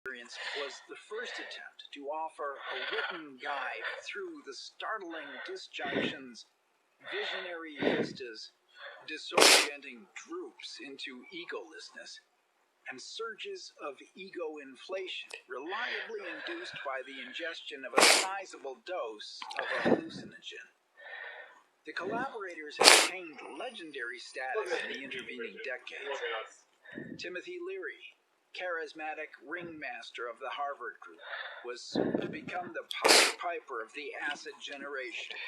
experience was the first attempt to offer a written guide through the startling disjunctions, visionary vistas, disorienting droops into egolessness, and surges of ego inflation reliably induced by the ingestion of a sizable dose of a hallucinogen. The collaborators have attained legendary status in the intervening decades. Timothy Leary, charismatic ringmaster of the Harvard group, was soon to become the Pied Piper of the acid generation,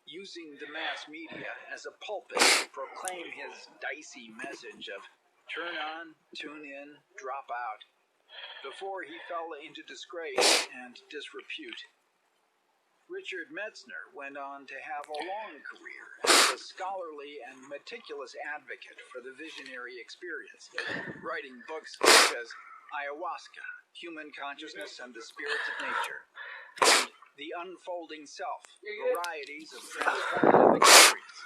using the mass media as a pulpit to proclaim his dicey message of turn on, tune in, drop out, before he fell into disgrace and disrepute. Richard Metzner went on to have a long career as a scholarly and meticulous advocate for the visionary experience, writing books such as Ayahuasca, Human Consciousness and the Spirits of Nature, and The Unfolding Self, Varieties of Transformative Experience.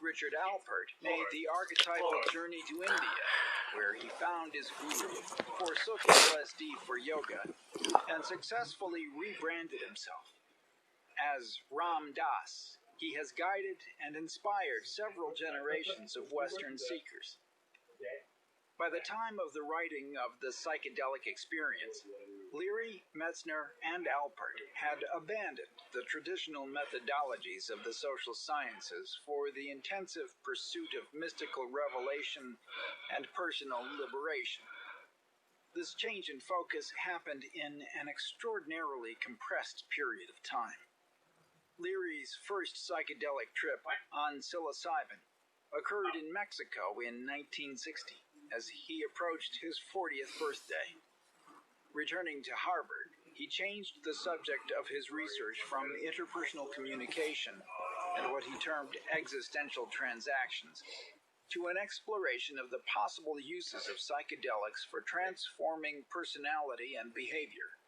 Richard Alpert made the archetypal journey to India, where he found his guru, forsook LSD for yoga, and successfully rebranded himself. As Ram Dass, he has guided and inspired several generations of Western seekers. By the time of the writing of the psychedelic experience, Leary, Metzner, and Alpert had abandoned the traditional methodologies of the social sciences for the intensive pursuit of mystical revelation and personal liberation. This change in focus happened in an extraordinarily compressed period of time. Leary's first psychedelic trip on psilocybin occurred in Mexico in 1960 as he approached his 40th birthday. Returning to Harvard, he changed the subject of his research from interpersonal communication and what he termed existential transactions to an exploration of the possible uses of psychedelics for transforming personality and behavior.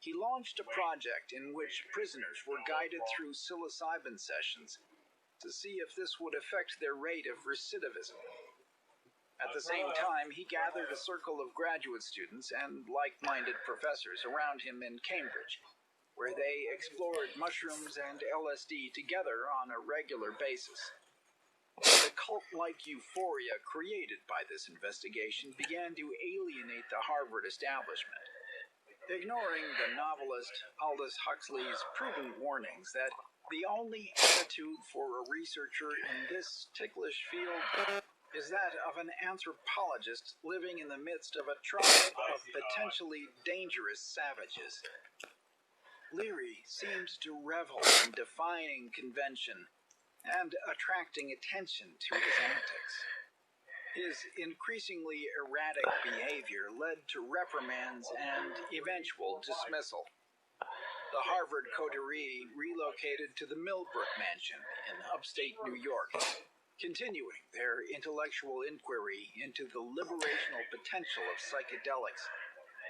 He launched a project in which prisoners were guided through psilocybin sessions to see if this would affect their rate of recidivism. At the same time, he gathered a circle of graduate students and like-minded professors around him in Cambridge, where they explored mushrooms and LSD together on a regular basis. The cult-like euphoria created by this investigation began to alienate the Harvard establishment. Ignoring the novelist Aldous Huxley's prudent warnings that the only attitude for a researcher in this ticklish field is that of an anthropologist living in the midst of a tribe of potentially dangerous savages, Leary seemed to revel in defying convention and attracting attention to his antics. His increasingly erratic behavior led to reprimands and eventual dismissal. The Harvard coterie relocated to the Millbrook Mansion in upstate New York, continuing their intellectual inquiry into the liberational potential of psychedelics.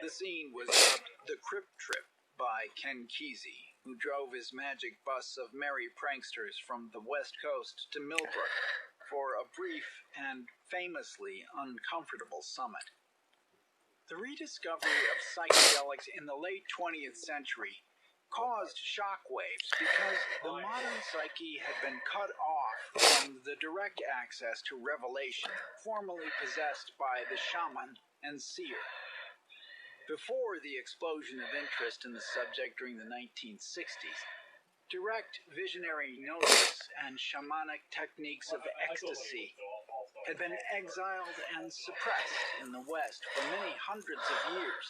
The scene was dubbed the Crypt Trip by Ken Kesey, who drove his magic bus of merry pranksters from the West Coast to Millbrook for a brief and famously uncomfortable summit. The rediscovery of psychedelics in the late 20th century caused shockwaves because the modern psyche had been cut off from the direct access to revelation formerly possessed by the shaman and seer. Before the explosion of interest in the subject during the 1960s, direct visionary gnosis and shamanic techniques of ecstasy had been exiled and suppressed in the West for many hundreds of years.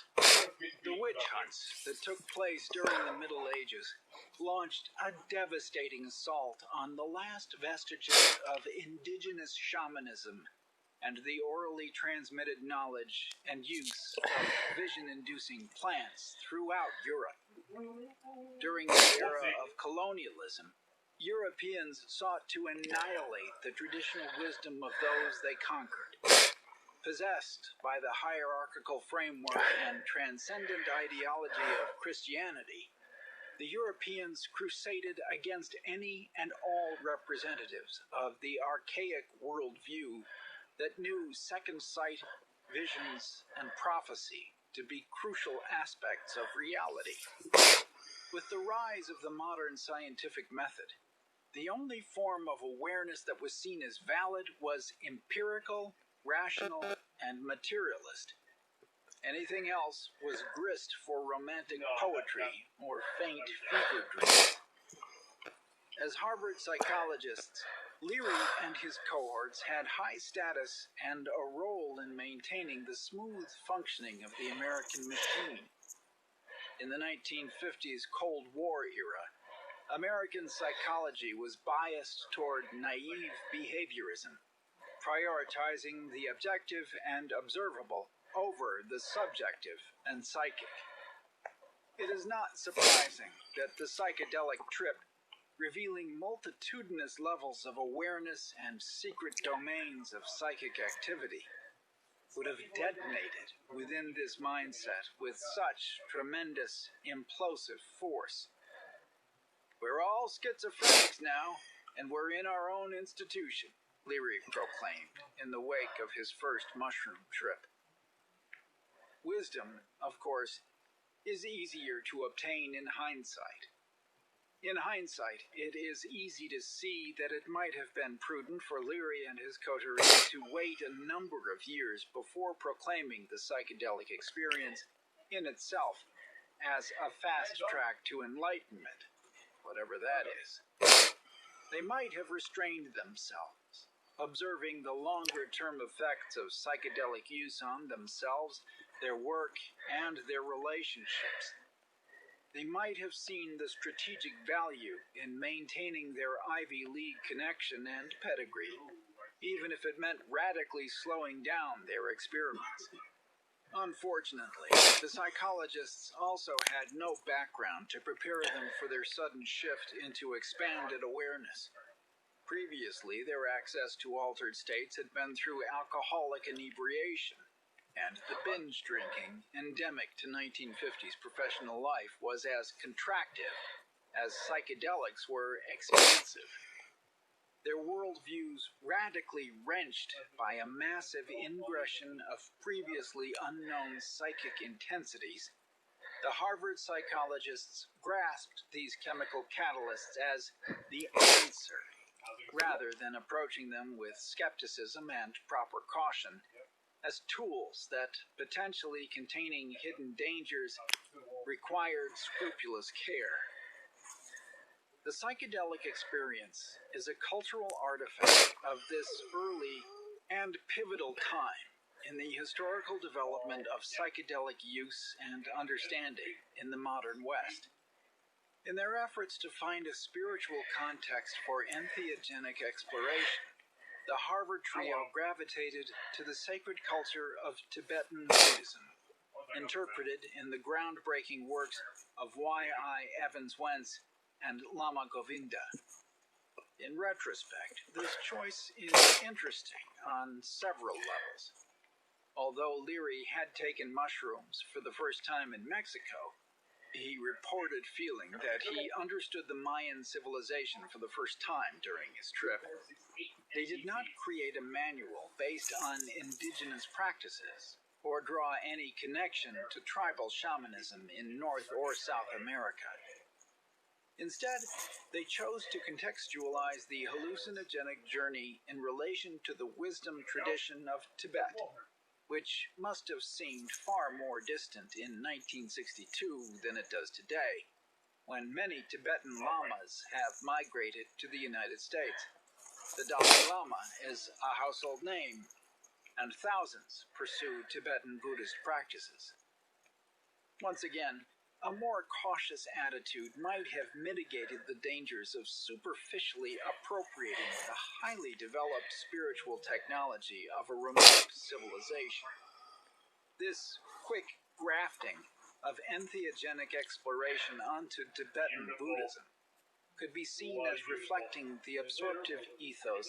The witch hunts that took place during the Middle Ages launched a devastating assault on the last vestiges of indigenous shamanism and the orally transmitted knowledge and use of vision-inducing plants throughout Europe. During the era of colonialism, Europeans sought to annihilate the traditional wisdom of those they conquered. Possessed by the hierarchical framework and transcendent ideology of Christianity, the Europeans crusaded against any and all representatives of the archaic worldview that knew second sight, visions, and prophecy to be crucial aspects of reality. With the rise of the modern scientific method, the only form of awareness that was seen as valid was empirical, rational, and materialist. Anything else was grist for romantic poetry or faint fever dreams. As Harvard psychologists, Leary and his cohorts had high status and a role in maintaining the smooth functioning of the American machine. In the 1950s Cold War era, American psychology was biased toward naive behaviorism, prioritizing the objective and observable over the subjective and psychic. It is not surprising that the psychedelic trip, revealing multitudinous levels of awareness and secret domains of psychic activity, would have detonated within this mindset with such tremendous implosive force. "We're all schizophrenics now, and we're in our own institution," Leary proclaimed in the wake of his first mushroom trip. Wisdom, of course, is easier to obtain in hindsight. In hindsight, it is easy to see that it might have been prudent for Leary and his coteries to wait a number of years before proclaiming the psychedelic experience in itself as a fast track to enlightenment, whatever that is. They might have restrained themselves, observing the longer-term effects of psychedelic use on themselves, their work, and their relationships. They might have seen the strategic value in maintaining their Ivy League connection and pedigree, even if it meant radically slowing down their experiments. Unfortunately, the psychologists also had no background to prepare them for their sudden shift into expanded awareness. Previously, their access to altered states had been through alcoholic inebriation, and the binge drinking, endemic to 1950s professional life, was as contractive as psychedelics were expansive. Their worldviews radically wrenched by a massive ingression of previously unknown psychic intensities, the Harvard psychologists grasped these chemical catalysts as the answer, rather than approaching them with skepticism and proper caution, as tools that, potentially containing hidden dangers, required scrupulous care. The psychedelic experience is a cultural artifact of this early and pivotal time in the historical development of psychedelic use and understanding in the modern West. In their efforts to find a spiritual context for entheogenic exploration, the Harvard trio gravitated to the sacred culture of Tibetan Buddhism, interpreted in the groundbreaking works of Y.I. Evans Wentz and Lama Govinda. In retrospect, this choice is interesting on several levels. Although Leary had taken mushrooms for the first time in Mexico, he reported feeling that he understood the Mayan civilization for the first time during his trip. They did not create a manual based on indigenous practices or draw any connection to tribal shamanism in North or South America. Instead, they chose to contextualize the hallucinogenic journey in relation to the wisdom tradition of Tibet, which must have seemed far more distant in 1962 than it does today, when many Tibetan lamas have migrated to the United States. The Dalai Lama is a household name, and thousands pursue Tibetan Buddhist practices. Once again, a more cautious attitude might have mitigated the dangers of superficially appropriating the highly developed spiritual technology of a remote civilization. This quick grafting of entheogenic exploration onto Tibetan Buddhism could be seen as reflecting the absorptive ethos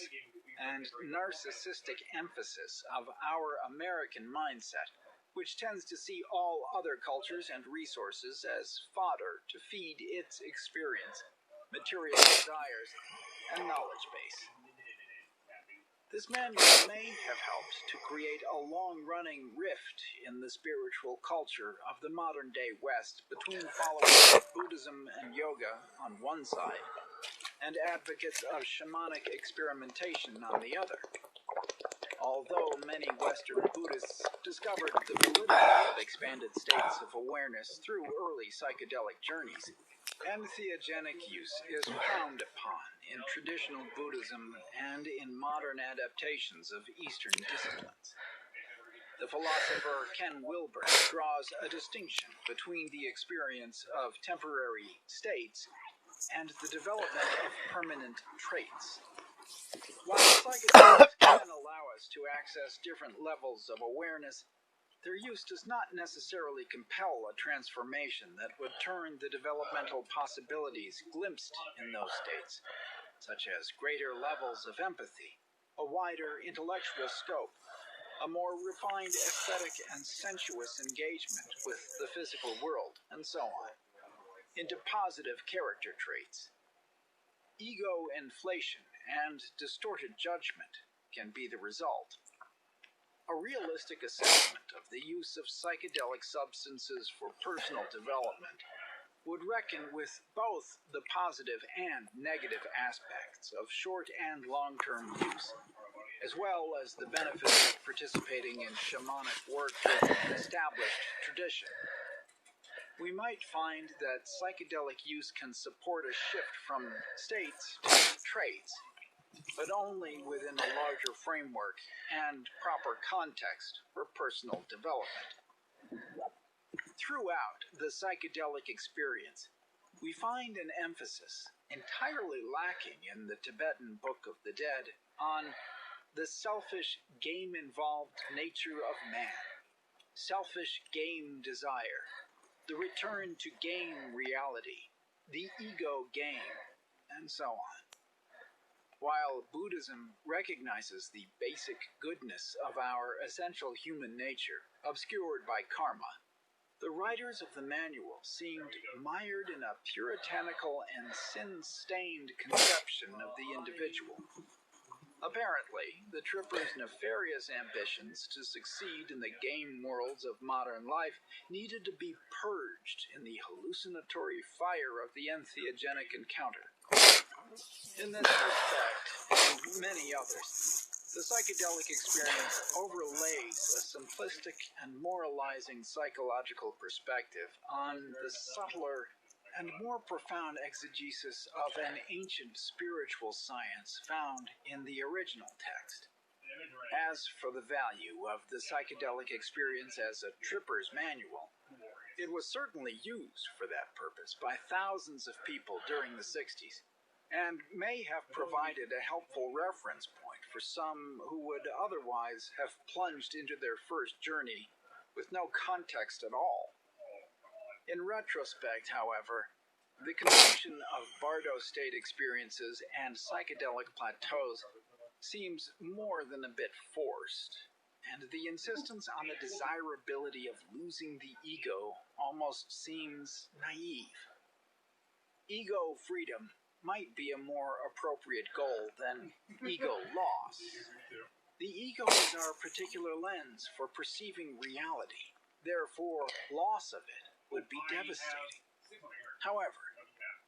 and narcissistic emphasis of our American mindset, which tends to see all other cultures and resources as fodder to feed its experience, material desires, and knowledge base. This manual may have helped to create a long-running rift in the spiritual culture of the modern-day West between followers of Buddhism and yoga on one side, and advocates of shamanic experimentation on the other. Although many Western Buddhists discovered the validity of expanded states of awareness through early psychedelic journeys, entheogenic use is frowned upon in traditional Buddhism and in modern adaptations of Eastern disciplines. The philosopher Ken Wilber draws a distinction between the experience of temporary states and the development of permanent traits. While psychedelics can allow us to access different levels of awareness, their use does not necessarily compel a transformation that would turn the developmental possibilities glimpsed in those states, such as greater levels of empathy, a wider intellectual scope, a more refined aesthetic and sensuous engagement with the physical world, and so on, into positive character traits. Ego inflation and distorted judgment can be the result. A realistic assessment of the use of psychedelic substances for personal development would reckon with both the positive and negative aspects of short and long-term use, as well as the benefits of participating in shamanic work with an established tradition. We might find that psychedelic use can support a shift from states to traits, but only within a larger framework and proper context for personal development. Throughout the psychedelic experience, we find an emphasis, entirely lacking in the Tibetan Book of the Dead, on the selfish, game-involved nature of man, selfish game desire, the return to game reality, the ego game, and so on. While Buddhism recognizes the basic goodness of our essential human nature, obscured by karma, the writers of the manual seemed mired in a puritanical and sin-stained conception of the individual. Apparently, the trippers' nefarious ambitions to succeed in the game worlds of modern life needed to be purged in the hallucinatory fire of the entheogenic encounter. In this respect, and many others, the psychedelic experience overlays a simplistic and moralizing psychological perspective on the subtler and more profound exegesis of an ancient spiritual science found in the original text. As for the value of the psychedelic experience as a tripper's manual, it was certainly used for that purpose by thousands of people during the 60s, and may have provided a helpful reference point for some who would otherwise have plunged into their first journey with no context at all. In retrospect, however, the conjunction of Bardo state experiences and psychedelic plateaus seems more than a bit forced, and the insistence on the desirability of losing the ego almost seems naive. Ego freedom might be a more appropriate goal than ego loss. The ego is our particular lens for perceiving reality. Therefore, loss of it would be devastating. However,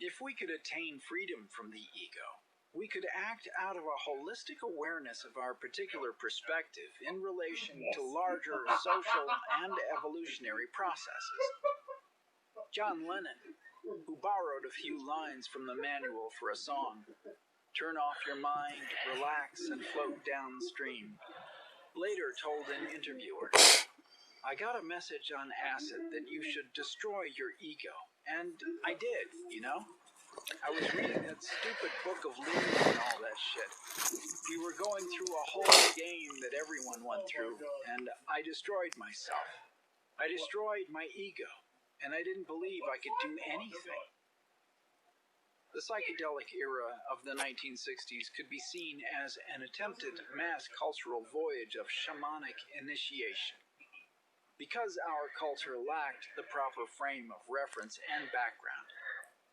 if we could attain freedom from the ego, we could act out of a holistic awareness of our particular perspective in relation to larger social and evolutionary processes. John Lennon, who borrowed a few lines from the manual for a song, "Turn off your mind, relax, and float downstream," later told an interviewer, "I got a message on acid that you should destroy your ego, and I did, you know? I was reading that stupid book of Leary and all that shit. We were going through a whole game that everyone went through, and I destroyed myself. I destroyed my ego, and I didn't believe I could do anything." The psychedelic era of the 1960s could be seen as an attempted mass cultural voyage of shamanic initiation. Because our culture lacked the proper frame of reference and background,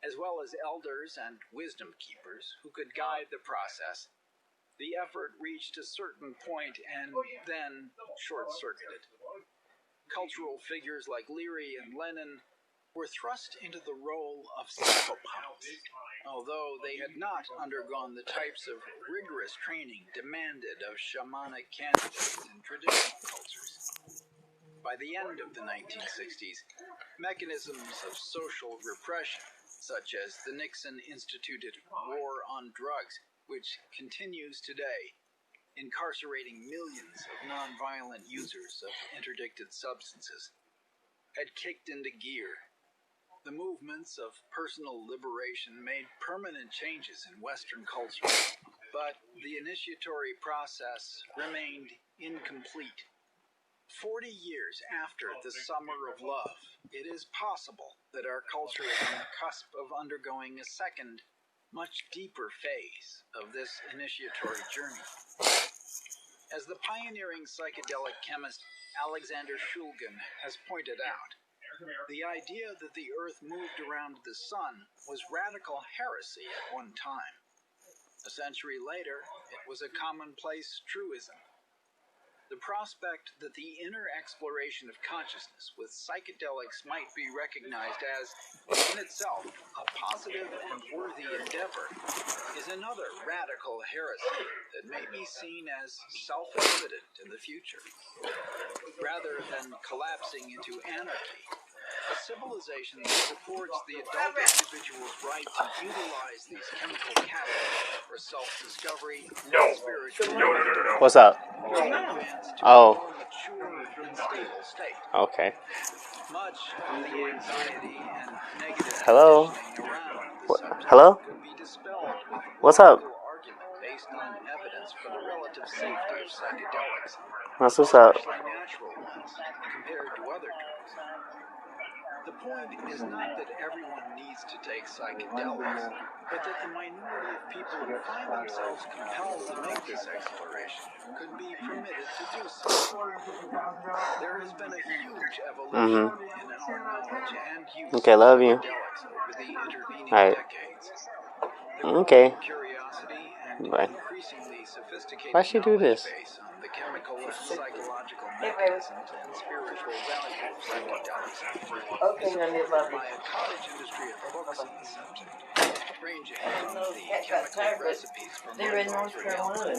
as well as elders and wisdom keepers who could guide the process, The effort reached a certain point and then short-circuited. Cultural figures like Leary and Lenin were thrust into the role of psychopaths, although they had not undergone the types of rigorous training demanded of shamanic candidates in traditional cultures. By the end of the 1960s, mechanisms of social repression, such as the Nixon-instituted War on Drugs, which continues today, incarcerating millions of nonviolent users of interdicted substances, had kicked into gear. The movements of personal liberation made permanent changes in Western culture, but the initiatory process remained incomplete. 40 years after the Summer of Love, it is possible that our culture is on the cusp of undergoing a second, much deeper phase of this initiatory journey. As the pioneering psychedelic chemist Alexander Shulgin has pointed out, the idea that the Earth moved around the sun was radical heresy at one time. A century later, it was a commonplace truism. The prospect that the inner exploration of consciousness with psychedelics might be recognized as, in itself, a positive and worthy endeavor is another radical heresy that may be seen as self-evident in the future. Rather than collapsing into anarchy, a civilization that supports the adult individual's right to utilize these chemical catalysts for self-discovery and spiritual growth. What's up? Oh. Mature and stable state. Okay. Much of the anxiety and negative Hello? conditioning around the subject Hello? could be dispelled with What's up? logical argument based on evidence for the relative safety of psychedelics, What's up? especially natural ones, compared to other drugs. The point is not that everyone needs to take psychedelics, but that the minority of people who find themselves compelled to make this exploration could be permitted to do so. There has been a huge evolution in our knowledge and use Okay, love you. of psychedelics over the intervening Alright. decades. Okay. Curiosity and Bye. increasingly sophisticated Why'd she do knowledge this? base on the chemical and psychological mechanisms and spiritual value of psychedelics is supported by a cottage industry of books on the subject, ranging from the chemical recipes from They're in North Carolina.